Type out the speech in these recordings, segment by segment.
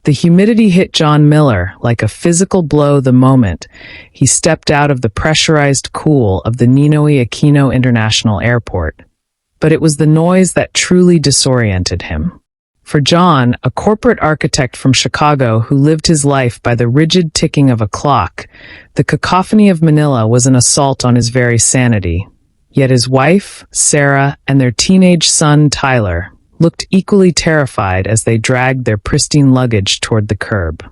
The humidity hit John Miller like a physical blow the moment he stepped out of the pressurized cool of the Ninoy Aquino International Airport. But it was the noise that truly disoriented him. For John, a corporate architect from Chicago who lived his life by the rigid ticking of a clock, the cacophony of Manila was an assault on his very sanity. Yet his wife, Sarah, and their teenage son, Tyler, looked equally terrified as they dragged their pristine luggage toward the curb.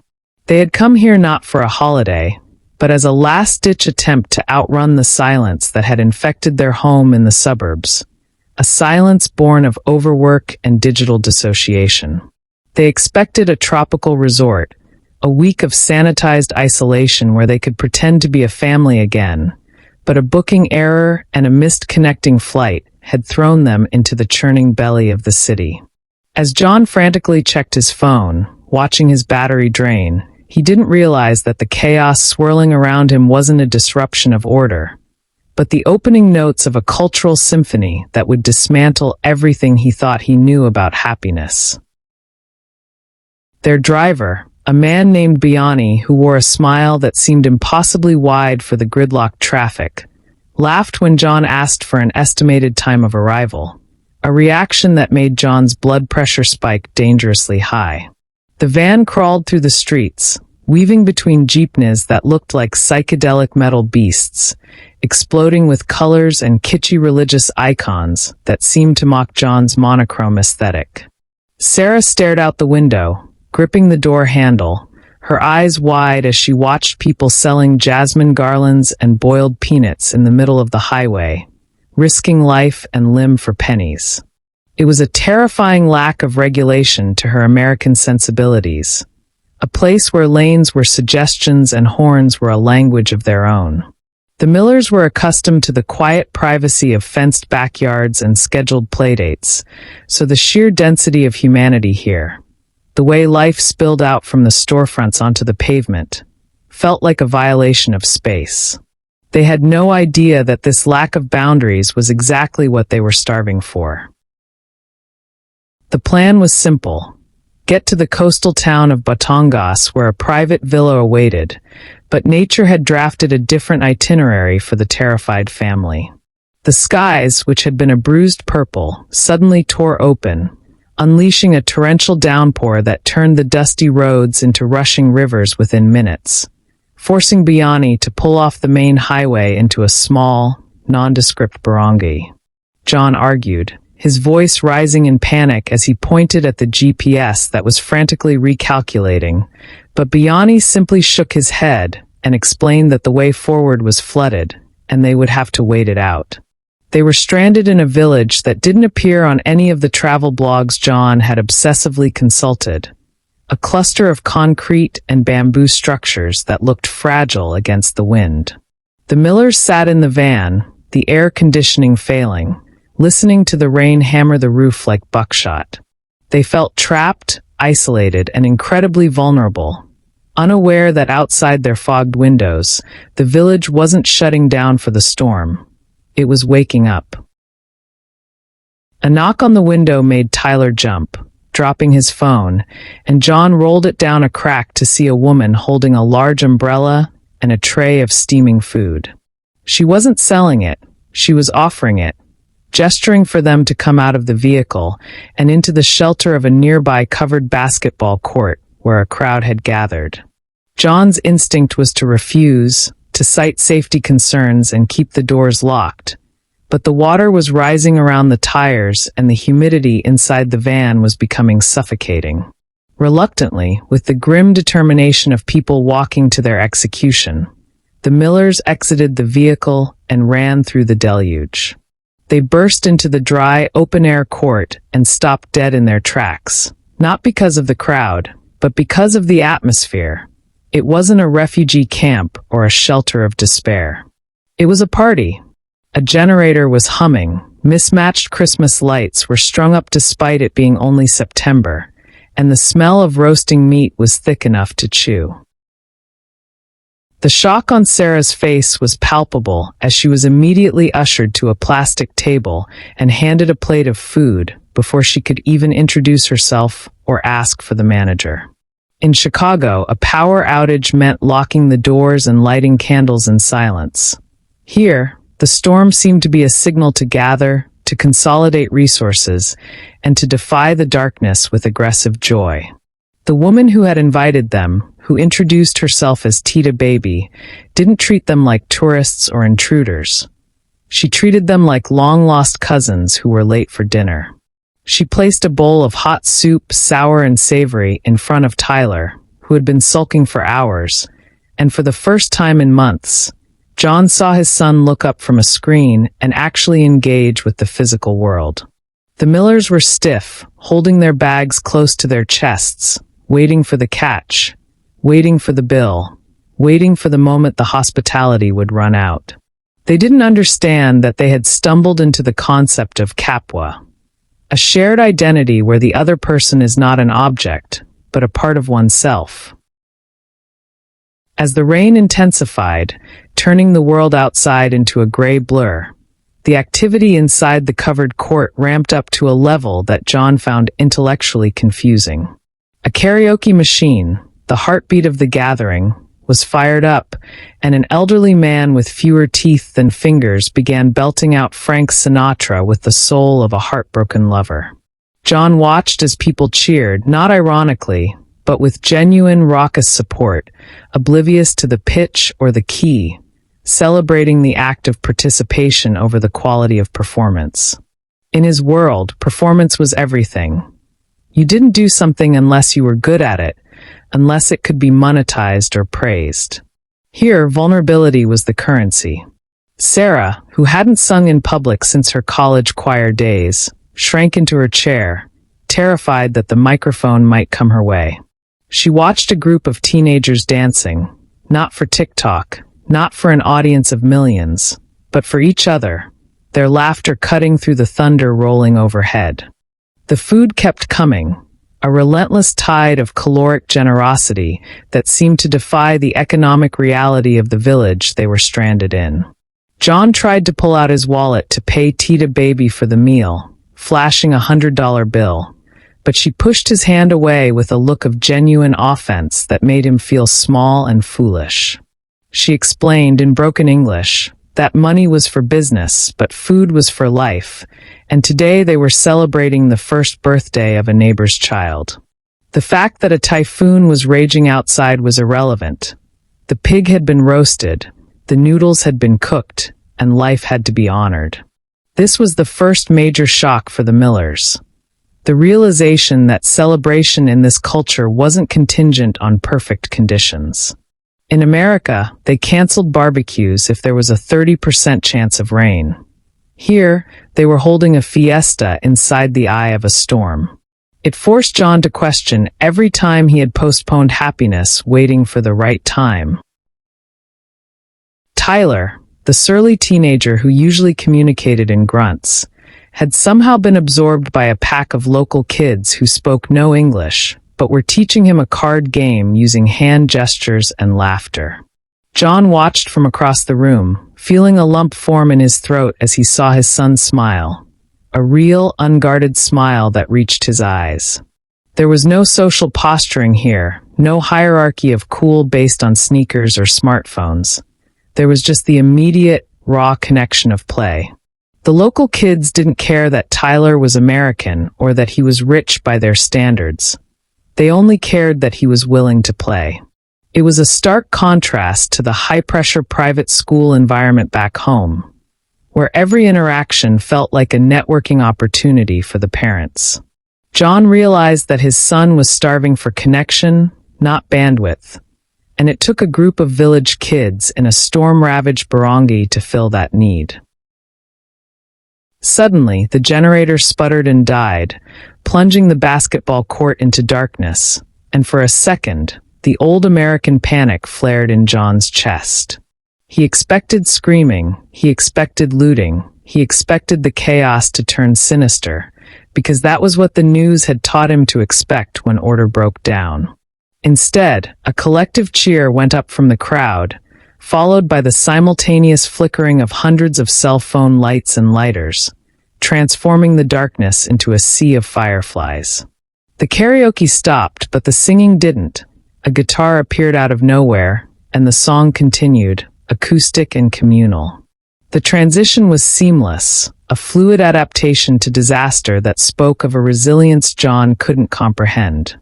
They had come here not for a holiday, but as a last-ditch attempt to outrun the silence that had infected their home in the suburbs. A silence born of overwork and digital dissociation. They expected a tropical resort, a week of sanitized isolation where they could pretend to be a family again, but a booking error and a missed connecting flight had thrown them into the churning belly of the city. As John frantically checked his phone, watching his battery drain, he didn't realize that the chaos swirling around him wasn't a disruption of order, but the opening notes of a cultural symphony that would dismantle everything he thought he knew about happiness. Their driver, a man named Bayani who wore a smile that seemed impossibly wide for the gridlocked traffic, laughed when John asked for an estimated time of arrival, a reaction that made John's blood pressure spike dangerously high. The van crawled through the streets, weaving between jeepneys that looked like psychedelic metal beasts, exploding with colors and kitschy religious icons that seemed to mock John's monochrome aesthetic. Sarah stared out the window, gripping the door handle, her eyes wide as she watched people selling jasmine garlands and boiled peanuts in the middle of the highway, risking life and limb for pennies. It was a terrifying lack of regulation to her American sensibilities, a place where lanes were suggestions and horns were a language of their own. The Millers were accustomed to the quiet privacy of fenced backyards and scheduled playdates, so the sheer density of humanity here, the way life spilled out from the storefronts onto the pavement, felt like a violation of space. They had no idea that this lack of boundaries was exactly what they were starving for. The plan was simple. Get to the coastal town of Batangas where a private villa awaited, but nature had drafted a different itinerary for the terrified family. The skies, which had been a bruised purple, suddenly tore open, unleashing a torrential downpour that turned the dusty roads into rushing rivers within minutes, forcing Bayani to pull off the main highway into a small, nondescript barangay. John argued, his voice rising in panic as he pointed at the GPS that was frantically recalculating, but Bayani simply shook his head and explained that the way forward was flooded, and they would have to wait it out. They were stranded in a village that didn't appear on any of the travel blogs John had obsessively consulted, a cluster of concrete and bamboo structures that looked fragile against the wind. The Millers sat in the van, the air conditioning failing, listening to the rain hammer the roof like buckshot. They felt trapped, isolated, and incredibly vulnerable, unaware that outside their fogged windows, the village wasn't shutting down for the storm. It was waking up. A knock on the window made Tyler jump, dropping his phone, and John rolled it down a crack to see a woman holding a large umbrella and a tray of steaming food. She wasn't selling it, she was offering it, gesturing for them to come out of the vehicle and into the shelter of a nearby covered basketball court where a crowd had gathered. John's instinct was to refuse, to cite safety concerns and keep the doors locked, but the water was rising around the tires and the humidity inside the van was becoming suffocating. Reluctantly, with the grim determination of people walking to their execution, the Millers exited the vehicle and ran through the deluge. They burst into the dry, open-air court and stopped dead in their tracks, not because of the crowd, but because of the atmosphere. It wasn't a refugee camp or a shelter of despair. It was a party. A generator was humming, mismatched Christmas lights were strung up despite it being only September, and the smell of roasting meat was thick enough to chew. The shock on Sarah's face was palpable as she was immediately ushered to a plastic table and handed a plate of food before she could even introduce herself or ask for the manager. In Chicago, a power outage meant locking the doors and lighting candles in silence. Here, the storm seemed to be a signal to gather, to consolidate resources, and to defy the darkness with aggressive joy. The woman who had invited them, who introduced herself as Tita Baby, didn't treat them like tourists or intruders. She treated them like long-lost cousins who were late for dinner. She placed a bowl of hot soup, sour and savory, in front of Tyler, who had been sulking for hours, and for the first time in months, John saw his son look up from a screen and actually engage with the physical world. The Millers were stiff, holding their bags close to their chests, waiting for the catch, waiting for the bill, waiting for the moment the hospitality would run out. They didn't understand that they had stumbled into the concept of Capwa, a shared identity where the other person is not an object, but a part of oneself. As the rain intensified, turning the world outside into a gray blur, the activity inside the covered court ramped up to a level that John found intellectually confusing. A karaoke machine, the heartbeat of the gathering, was fired up, and an elderly man with fewer teeth than fingers began belting out Frank Sinatra with the soul of a heartbroken lover. John watched as people cheered, not ironically, but with genuine raucous support, oblivious to the pitch or the key, celebrating the act of participation over the quality of performance. In his world, performance was everything. You didn't do something unless you were good at it, unless it could be monetized or praised. Here, vulnerability was the currency. Sarah, who hadn't sung in public since her college choir days, shrank into her chair, terrified that the microphone might come her way. She watched a group of teenagers dancing, not for TikTok, not for an audience of millions, but for each other, their laughter cutting through the thunder rolling overhead. The food kept coming, a relentless tide of caloric generosity that seemed to defy the economic reality of the village they were stranded in. John tried to pull out his wallet to pay Tita Baby for the meal, flashing $100 bill, but she pushed his hand away with a look of genuine offense that made him feel small and foolish. She explained in broken English that money was for business, but food was for life, and today they were celebrating the first birthday of a neighbor's child. The fact that a typhoon was raging outside was irrelevant. The pig had been roasted, the noodles had been cooked, and life had to be honored. This was the first major shock for the Millers. The realization that celebration in this culture wasn't contingent on perfect conditions. In America, they canceled barbecues if there was a 30% chance of rain. Here, they were holding a fiesta inside the eye of a storm. It forced John to question every time he had postponed happiness, waiting for the right time. Tyler, the surly teenager who usually communicated in grunts, had somehow been absorbed by a pack of local kids who spoke no English, but were teaching him a card game using hand gestures and laughter. John watched from across the room, feeling a lump form in his throat as he saw his son smile, a real, unguarded smile that reached his eyes. There was no social posturing here, no hierarchy of cool based on sneakers or smartphones. There was just the immediate, raw connection of play. The local kids didn't care that Tyler was American or that he was rich by their standards. They only cared that he was willing to play. It was a stark contrast to the high-pressure private school environment back home, where every interaction felt like a networking opportunity for the parents. John realized that his son was starving for connection, not bandwidth, and it took a group of village kids in a storm-ravaged barangay to fill that need. Suddenly, the generator sputtered and died, plunging the basketball court into darkness, and for a second, the old American panic flared in John's chest. He expected screaming, he expected looting, he expected the chaos to turn sinister, because that was what the news had taught him to expect when order broke down. Instead, a collective cheer went up from the crowd, followed by the simultaneous flickering of hundreds of cell phone lights and lighters, transforming the darkness into a sea of fireflies. The karaoke stopped, but the singing didn't, A guitar appeared out of nowhere, and the song continued, acoustic and communal. The transition was seamless, a fluid adaptation to disaster that spoke of a resilience John couldn't comprehend.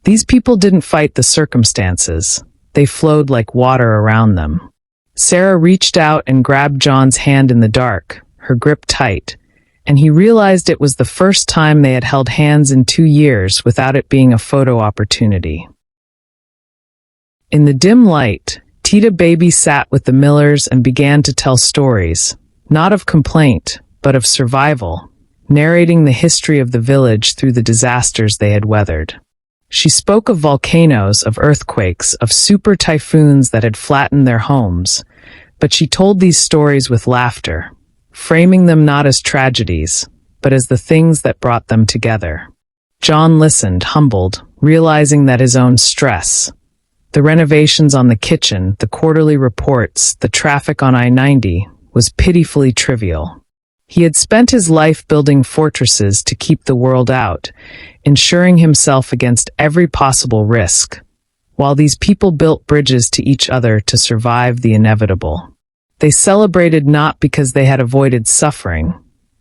These people didn't fight the circumstances. They flowed like water around them. Sarah reached out and grabbed John's hand in the dark, her grip tight, and he realized it was the first time they had held hands in 2 years without it being a photo opportunity. In the dim light, Tita Baby sat with the Millers and began to tell stories, not of complaint, but of survival, narrating the history of the village through the disasters they had weathered. She spoke of volcanoes, of earthquakes, of super typhoons that had flattened their homes, but she told these stories with laughter, framing them not as tragedies, but as the things that brought them together. John listened, humbled, realizing that his own stress, the renovations on the kitchen, the quarterly reports, the traffic on I-90, was pitifully trivial. He had spent his life building fortresses to keep the world out, ensuring himself against every possible risk, while these people built bridges to each other to survive the inevitable. They celebrated not because they had avoided suffering,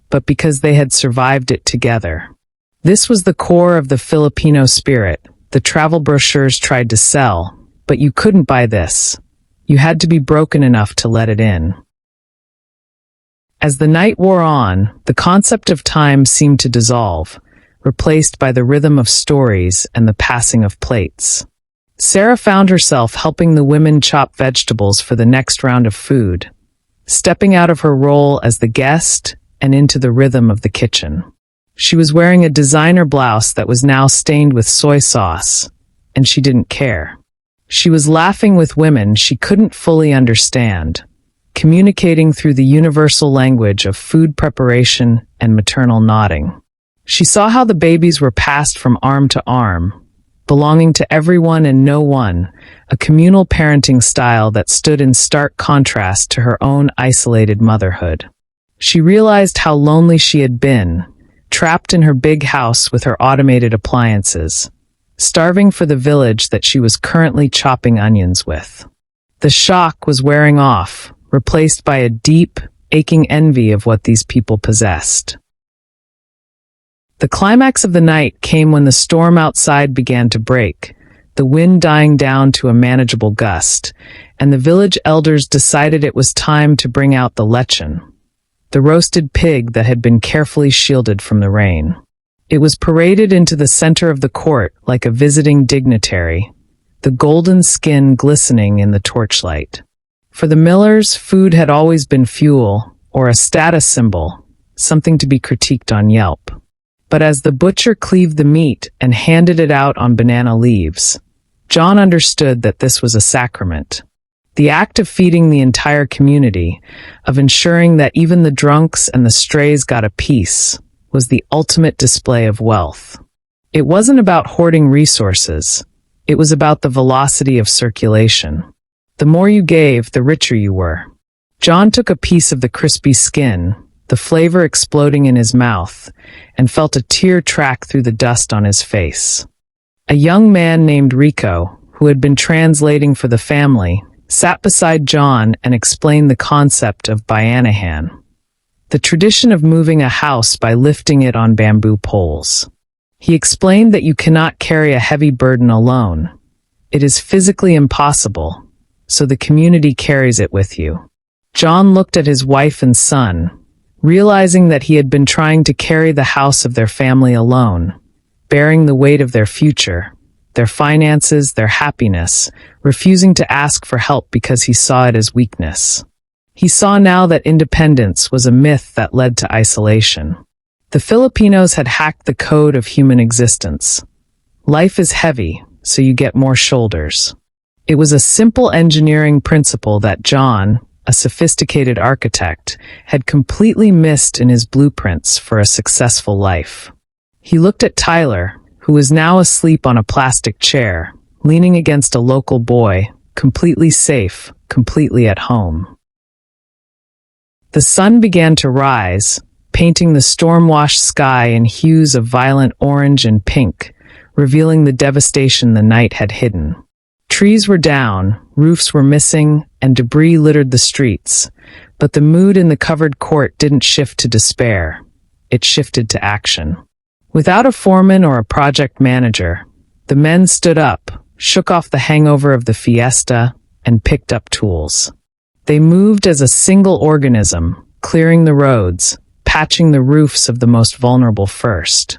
but because they had survived it together. This was the core of the Filipino spirit. The travel brochures tried to sell, but you couldn't buy this. You had to be broken enough to let it in. As the night wore on, the concept of time seemed to dissolve, replaced by the rhythm of stories and the passing of plates. Sarah found herself helping the women chop vegetables for the next round of food, stepping out of her role as the guest and into the rhythm of the kitchen. She was wearing a designer blouse that was now stained with soy sauce, and she didn't care. She was laughing with women she couldn't fully understand, communicating through the universal language of food preparation and maternal nodding. She saw how the babies were passed from arm to arm, belonging to everyone and no one, a communal parenting style that stood in stark contrast to her own isolated motherhood. She realized how lonely she had been, trapped in her big house with her automated appliances, starving for the village that she was currently chopping onions with. The shock was wearing off, replaced by a deep, aching envy of what these people possessed. The climax of the night came when the storm outside began to break, the wind dying down to a manageable gust, and the village elders decided it was time to bring out the lechon, the roasted pig that had been carefully shielded from the rain. It was paraded into the center of the court like a visiting dignitary, the golden skin glistening in the torchlight. For the Millers, food had always been fuel, or a status symbol, something to be critiqued on Yelp. But as the butcher cleaved the meat and handed it out on banana leaves, John understood that this was a sacrament. The act of feeding the entire community, of ensuring that even the drunks and the strays got a piece, was the ultimate display of wealth. It wasn't about hoarding resources. It was about the velocity of circulation. The more you gave, the richer you were. John took a piece of the crispy skin, the flavor exploding in his mouth, and felt a tear track through the dust on his face. A young man named Rico, who had been translating for the family, sat beside John and explained the concept of bayanihan, the tradition of moving a house by lifting it on bamboo poles. He explained that you cannot carry a heavy burden alone. It is physically impossible, so the community carries it with you. John looked at his wife and son, realizing that he had been trying to carry the house of their family alone, bearing the weight of their future, their finances, their happiness, refusing to ask for help because he saw it as weakness. He saw now that independence was a myth that led to isolation. The Filipinos had hacked the code of human existence. Life is heavy, so you get more shoulders. It was a simple engineering principle that John, a sophisticated architect, had completely missed in his blueprints for a successful life. He looked at Tyler, who was now asleep on a plastic chair, leaning against a local boy, completely safe, completely at home. The sun began to rise, painting the storm-washed sky in hues of violent orange and pink, revealing the devastation the night had hidden. Trees were down, roofs were missing, and debris littered the streets. But the mood in the covered court didn't shift to despair. It shifted to action. Without a foreman or a project manager, the men stood up, shook off the hangover of the fiesta, and picked up tools. They moved as a single organism, clearing the roads, patching the roofs of the most vulnerable first.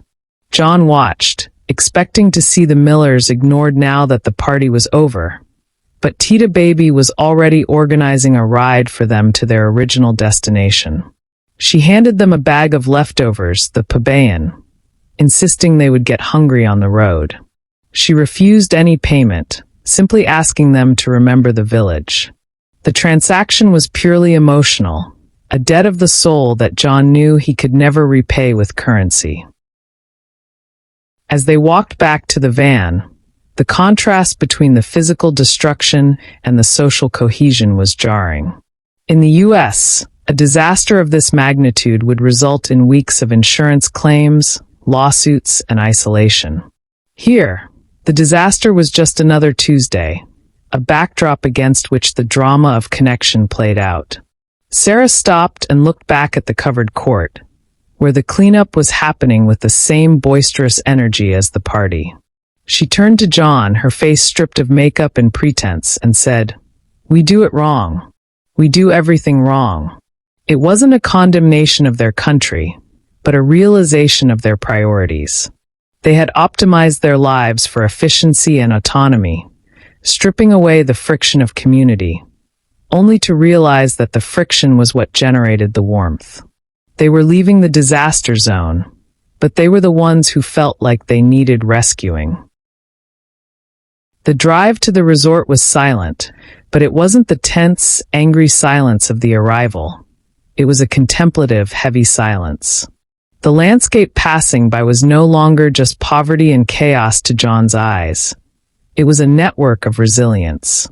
John watched, expecting to see the Millers ignored now that the party was over. But Tita Baby was already organizing a ride for them to their original destination. She handed them a bag of leftovers, the pabayan, insisting they would get hungry on the road. She refused any payment, simply asking them to remember the village. The transaction was purely emotional, a debt of the soul that John knew he could never repay with currency. As they walked back to the van, the contrast between the physical destruction and the social cohesion was jarring. In the U.S., a disaster of this magnitude would result in weeks of insurance claims, lawsuits, and isolation. Here, the disaster was just another Tuesday, a backdrop against which the drama of connection played out. Sarah stopped and looked back at the covered court, where the cleanup was happening with the same boisterous energy as the party. She turned to John, her face stripped of makeup and pretense, and said, "We do it wrong. We do everything wrong." It wasn't a condemnation of their country, but a realization of their priorities. They had optimized their lives for efficiency and autonomy, stripping away the friction of community, only to realize that the friction was what generated the warmth. They were leaving the disaster zone, but they were the ones who felt like they needed rescuing. The drive to the resort was silent, but it wasn't the tense, angry silence of the arrival. It was a contemplative, heavy silence. The landscape passing by was no longer just poverty and chaos to John's eyes. It was a network of resilience.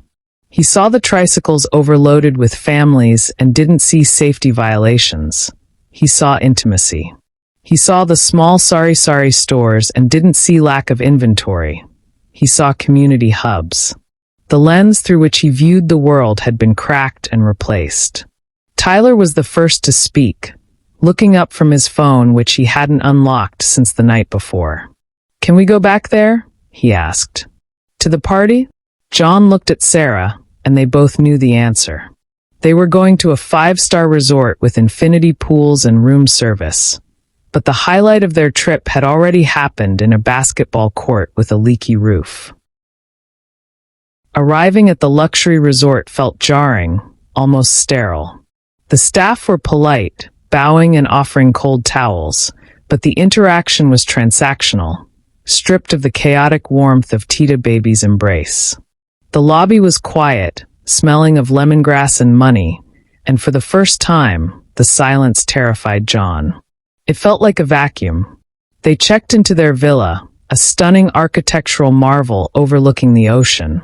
He saw the tricycles overloaded with families and didn't see safety violations. He saw intimacy. He saw the small sorry stores and didn't see lack of inventory. He saw community hubs. The lens through which he viewed the world had been cracked and replaced. Tyler was the first to speak, looking up from his phone, which he hadn't unlocked since the night before. "Can we go back there?" he asked. "To the party?" John looked at Sarah, and they both knew the answer. They were going to a 5-star resort with infinity pools and room service. But the highlight of their trip had already happened in a basketball court with a leaky roof. Arriving at the luxury resort felt jarring, almost sterile. The staff were polite, bowing and offering cold towels, but the interaction was transactional, stripped of the chaotic warmth of Tita Baby's embrace. The lobby was quiet, smelling of lemongrass and money, and for the first time, the silence terrified John. It felt like a vacuum. They checked into their villa, a stunning architectural marvel overlooking the ocean,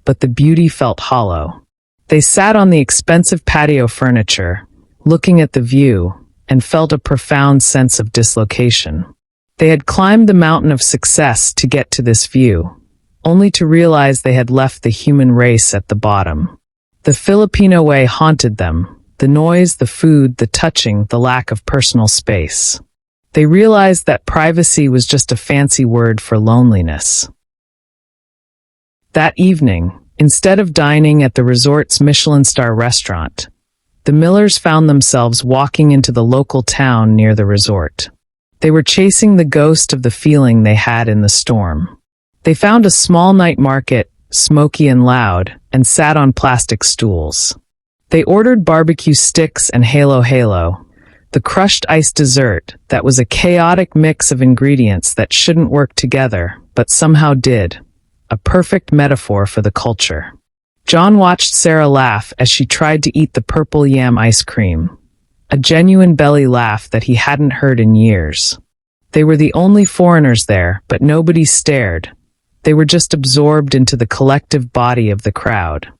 but the beauty felt hollow. They sat on the expensive patio furniture, looking at the view, and felt a profound sense of dislocation. They had climbed the mountain of success to get to this view, only to realize they had left the human race at the bottom. The Filipino way haunted them. The noise, the food, the touching, the lack of personal space. They realized that privacy was just a fancy word for loneliness. That evening, instead of dining at the resort's Michelin-star restaurant, the Millers found themselves walking into the local town near the resort. They were chasing the ghost of the feeling they had in the storm. They found a small night market, smoky and loud, and sat on plastic stools. They ordered barbecue sticks and halo, the crushed ice dessert that was a chaotic mix of ingredients that shouldn't work together, but somehow did. A perfect metaphor for the culture. John watched Sarah laugh as she tried to eat the purple yam ice cream. A genuine belly laugh that he hadn't heard in years. They were the only foreigners there, but nobody stared. They were just absorbed into the collective body of the crowd.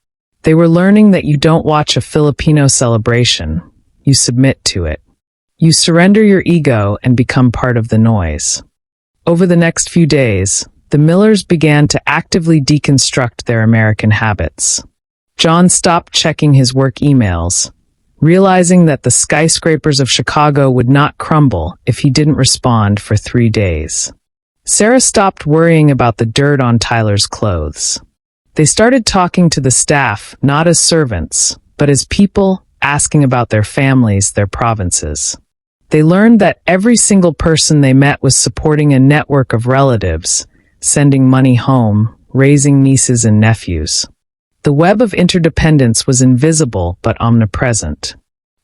They were learning that you don't watch a Filipino celebration, you submit to it. You surrender your ego and become part of the noise. Over the next few days, the Millers began to actively deconstruct their American habits. John stopped checking his work emails, realizing that the skyscrapers of Chicago would not crumble if he didn't respond for 3 days. Sarah stopped worrying about the dirt on Tyler's clothes. They started talking to the staff, not as servants, but as people, asking about their families, their provinces. They learned that every single person they met was supporting a network of relatives, sending money home, raising nieces and nephews. The web of interdependence was invisible but omnipresent.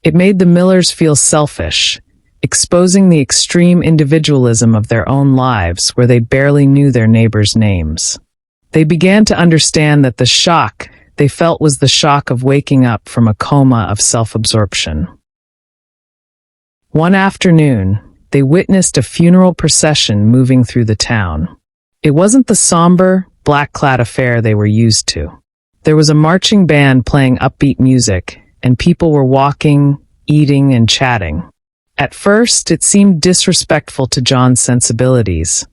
It made the Millers feel selfish, exposing the extreme individualism of their own lives where they barely knew their neighbors' names. They began to understand that the shock they felt was the shock of waking up from a coma of self-absorption. One afternoon, they witnessed a funeral procession moving through the town. It wasn't the somber, black-clad affair they were used to. There was a marching band playing upbeat music, and people were walking, eating, and chatting. At first, it seemed disrespectful to John's sensibilities,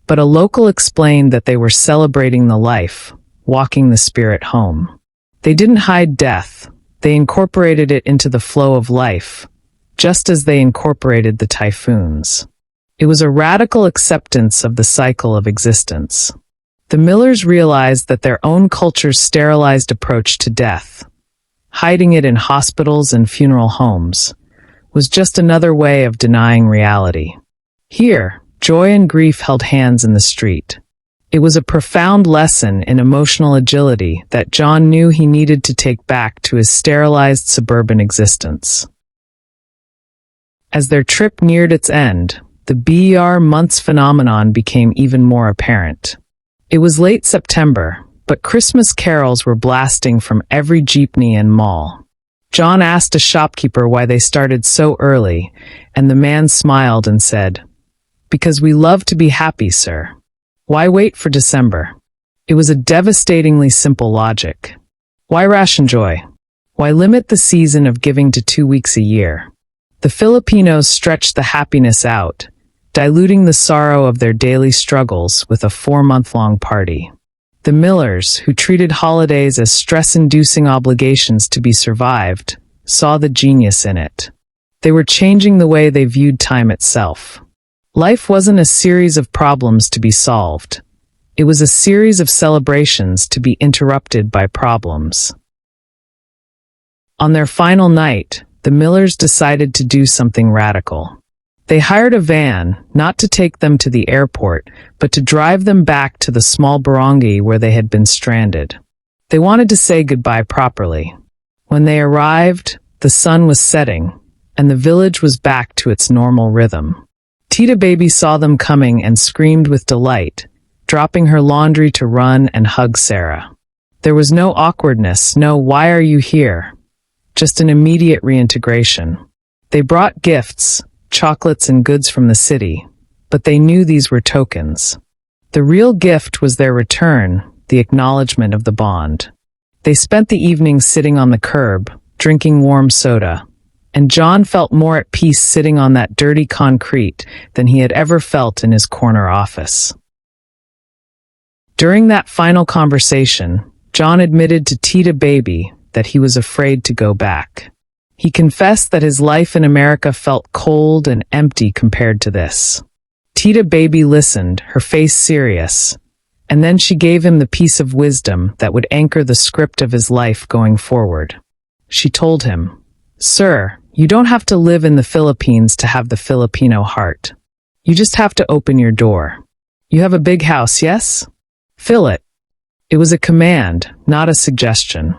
but a local explained that they were celebrating the life, walking the spirit home. They didn't hide death, they incorporated it into the flow of life, just as they incorporated the typhoons. It was a radical acceptance of the cycle of existence. The Millers realized that their own culture's sterilized approach to death, hiding it in hospitals and funeral homes, was just another way of denying reality. Here, joy and grief held hands in the street. It was a profound lesson in emotional agility that John knew he needed to take back to his sterilized suburban existence. As their trip neared its end, the BR months phenomenon became even more apparent. It was late September, but Christmas carols were blasting from every jeepney and mall. John asked a shopkeeper why they started so early, and the man smiled and said, "Because we love to be happy, sir. Why wait for December?" It was a devastatingly simple logic. Why ration joy? Why limit the season of giving to 2 weeks a year? The Filipinos stretched the happiness out, diluting the sorrow of their daily struggles with a 4-month-long party. The Millers, who treated holidays as stress-inducing obligations to be survived, saw the genius in it. They were changing the way they viewed time itself. Life wasn't a series of problems to be solved. It was a series of celebrations to be interrupted by problems. On their final night, the Millers decided to do something radical. They hired a van, not to take them to the airport, but to drive them back to the small barangay where they had been stranded. They wanted to say goodbye properly. When they arrived, the sun was setting, and the village was back to its normal rhythm. Tita Baby saw them coming and screamed with delight, dropping her laundry to run and hug Sarah. There was no awkwardness, no "why are you here?" Just an immediate reintegration. They brought gifts, chocolates and goods from the city, but they knew these were tokens. The real gift was their return, the acknowledgement of the bond. They spent the evening sitting on the curb, drinking warm soda, and John felt more at peace sitting on that dirty concrete than he had ever felt in his corner office. During that final conversation, John admitted to Tita Baby that he was afraid to go back. He confessed that his life in America felt cold and empty compared to this. Tita Baby listened, her face serious, and then she gave him the piece of wisdom that would anchor the script of his life going forward. She told him, "Sir, you don't have to live in the Philippines to have the Filipino heart. You just have to open your door. You have a big house, yes? Fill it." It was a command, not a suggestion.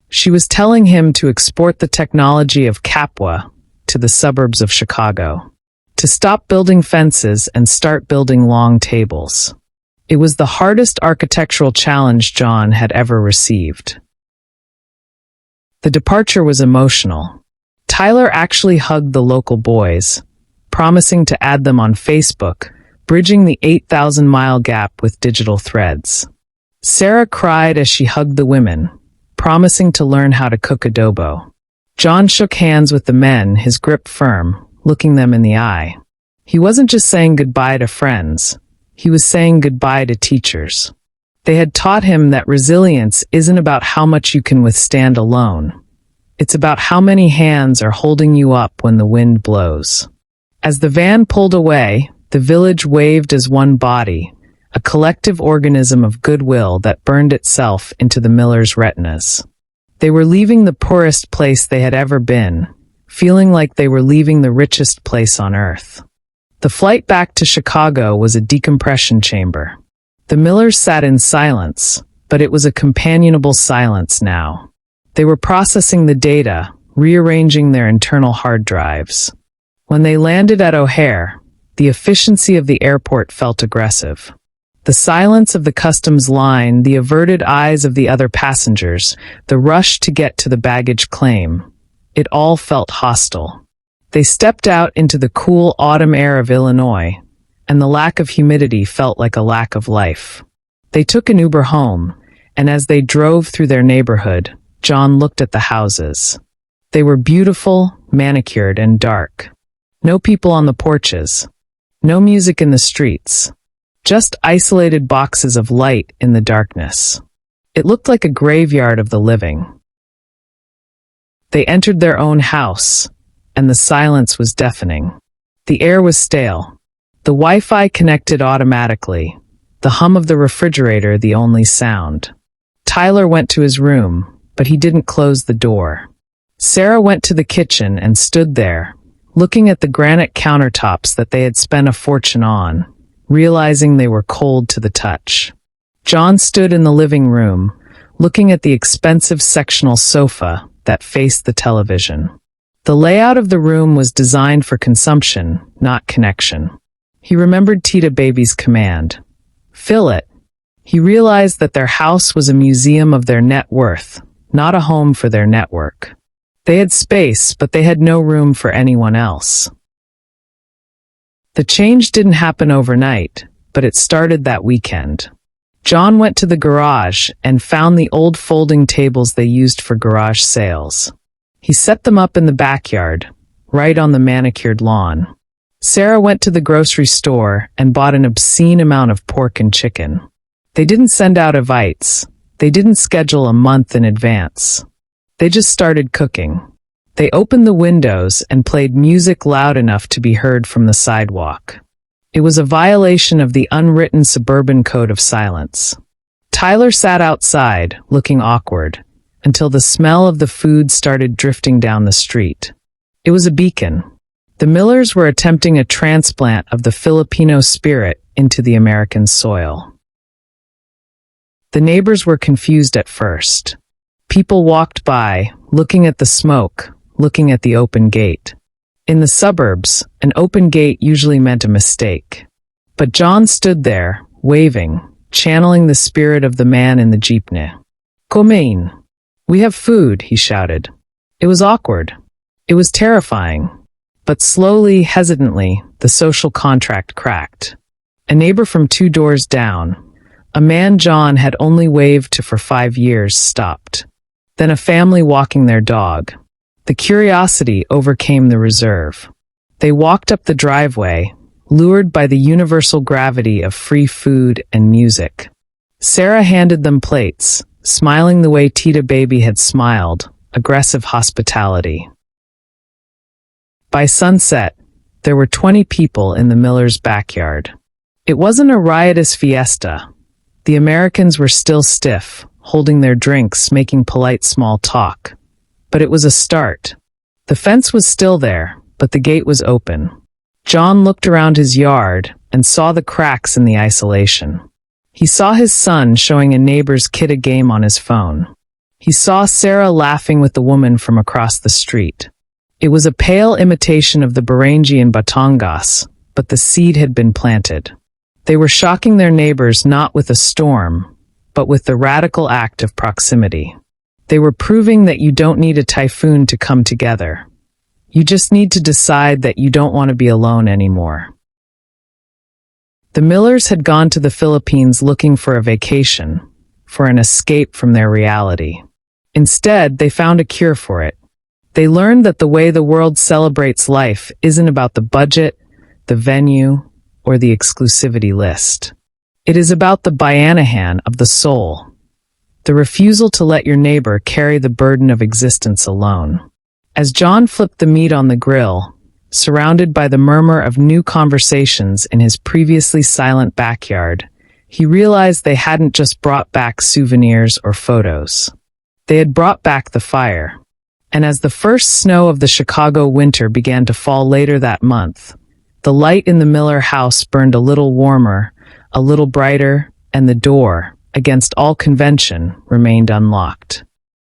She was telling him to export the technology of Capua to the suburbs of Chicago, to stop building fences and start building long tables. It was the hardest architectural challenge John had ever received. The departure was emotional. Tyler actually hugged the local boys, promising to add them on Facebook, bridging the 8,000-mile gap with digital threads. Sarah cried as she hugged the women, promising to learn how to cook adobo. John shook hands with the men, his grip firm, looking them in the eye. He wasn't just saying goodbye to friends. He was saying goodbye to teachers. They had taught him that resilience isn't about how much you can withstand alone. It's about how many hands are holding you up when the wind blows. As the van pulled away, the village waved as one body, a collective organism of goodwill that burned itself into the Millers' retinas. They were leaving the poorest place they had ever been, feeling like they were leaving the richest place on earth. The flight back to Chicago was a decompression chamber. The Millers sat in silence, but it was a companionable silence now. They were processing the data, rearranging their internal hard drives. When they landed at O'Hare, the efficiency of the airport felt aggressive. The silence of the customs line, the averted eyes of the other passengers, the rush to get to the baggage claim, it all felt hostile. They stepped out into the cool autumn air of Illinois, and the lack of humidity felt like a lack of life. They took an Uber home, and as they drove through their neighborhood, John looked at the houses. They were beautiful, manicured, and dark. No people on the porches. No music in the streets. Just isolated boxes of light in the darkness. It looked like a graveyard of the living. They entered their own house, and the silence was deafening. The air was stale. The Wi-Fi connected automatically, the hum of the refrigerator the only sound. Tyler went to his room, but he didn't close the door. Sarah went to the kitchen and stood there, looking at the granite countertops that they had spent a fortune on, realizing they were cold to the touch. John stood in the living room, looking at the expensive sectional sofa that faced the television. The layout of the room was designed for consumption, not connection. He remembered Tita Baby's command. Fill it. He realized that their house was a museum of their net worth, not a home for their network. They had space, but they had no room for anyone else. The change didn't happen overnight, but it started that weekend. John went to the garage and found the old folding tables they used for garage sales. He set them up in the backyard, right on the manicured lawn. Sarah went to the grocery store and bought an obscene amount of pork and chicken. They didn't send out invites. They didn't schedule a month in advance. They just started cooking. They opened the windows and played music loud enough to be heard from the sidewalk. It was a violation of the unwritten suburban code of silence. Tyler sat outside, looking awkward, until the smell of the food started drifting down the street. It was a beacon. The Millers were attempting a transplant of the Filipino spirit into the American soil. The neighbors were confused at first. People walked by, looking at the smoke, looking at the open gate. In the suburbs, an open gate usually meant a mistake. But John stood there, waving, channeling the spirit of the man in the jeepney. Kumain. We have food, he shouted. It was awkward. It was terrifying. But slowly, hesitantly, the social contract cracked. A neighbor from 2 doors down, a man John had only waved to for 5 years, stopped. Then a family walking their dog. The curiosity overcame the reserve. They walked up the driveway, lured by the universal gravity of free food and music. Sarah handed them plates, smiling the way Tita Baby had smiled, aggressive hospitality. By sunset, there were 20 people in the Millers' backyard. It wasn't a riotous fiesta. The Americans were still stiff, holding their drinks, making polite small talk. But it was a start. The fence was still there, but the gate was open. John looked around his yard and saw the cracks in the isolation. He saw his son showing a neighbor's kid a game on his phone. He saw Sarah laughing with the woman from across the street. It was a pale imitation of the Barangay in Batangas, but the seed had been planted. They were shocking their neighbors not with a storm, but with the radical act of proximity. They were proving that you don't need a typhoon to come together. You just need to decide that you don't want to be alone anymore. The Millers had gone to the Philippines looking for a vacation, for an escape from their reality. Instead, they found a cure for it. They learned that the way the world celebrates life isn't about the budget, the venue, or the exclusivity list. It is about the bayanihan of the soul, the refusal to let your neighbor carry the burden of existence alone. As John flipped the meat on the grill, surrounded by the murmur of new conversations in his previously silent backyard, he realized they hadn't just brought back souvenirs or photos. They had brought back the fire. And as the first snow of the Chicago winter began to fall later that month, the light in the Miller house burned a little warmer, a little brighter, and the door, against all convention, remained unlocked.